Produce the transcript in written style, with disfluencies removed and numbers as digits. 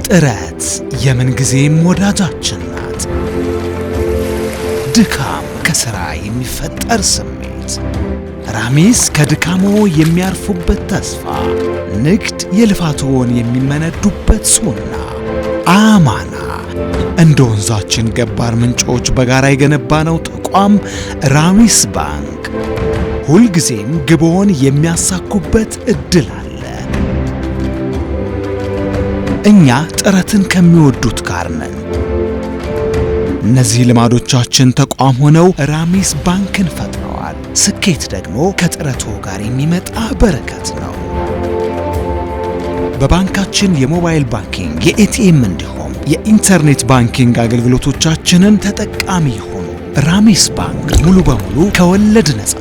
ጥረት የምንጊዜም ወዳጃችን ናት። ድካም ከሥራ የሚፈጠር ስሜት፣ ራሚስ ከድካሞ የሚያርፉበት ተስፋ፣ ንግድ የልፋቶን የሚመነዱበት ሱና፣ አማና እንደ ወንዛችን ገባር ምንጮች በጋራ የገነባነው ተቋም ራሚስ ባንክ ሁልጊዜም ግቦን የሚያሳኩበት ዕድል አለ። እኛ ጥረትን ከሚወዱት ጋር ነን። እነዚህ ልማዶቻችን ተቋም ሆነው ራሚስ ባንክን ፈጥረዋል። ስኬት ደግሞ ከጥረቶ ጋር የሚመጣ በረከት ነው። በባንካችን የሞባይል ባንኪንግ፣ የኤቲኤም እንዲሁም የኢንተርኔት ባንኪንግ አገልግሎቶቻችንን ተጠቃሚ ሆኑ። ራሚስ ባንክ ሙሉ በሙሉ ከወለድ ነፃ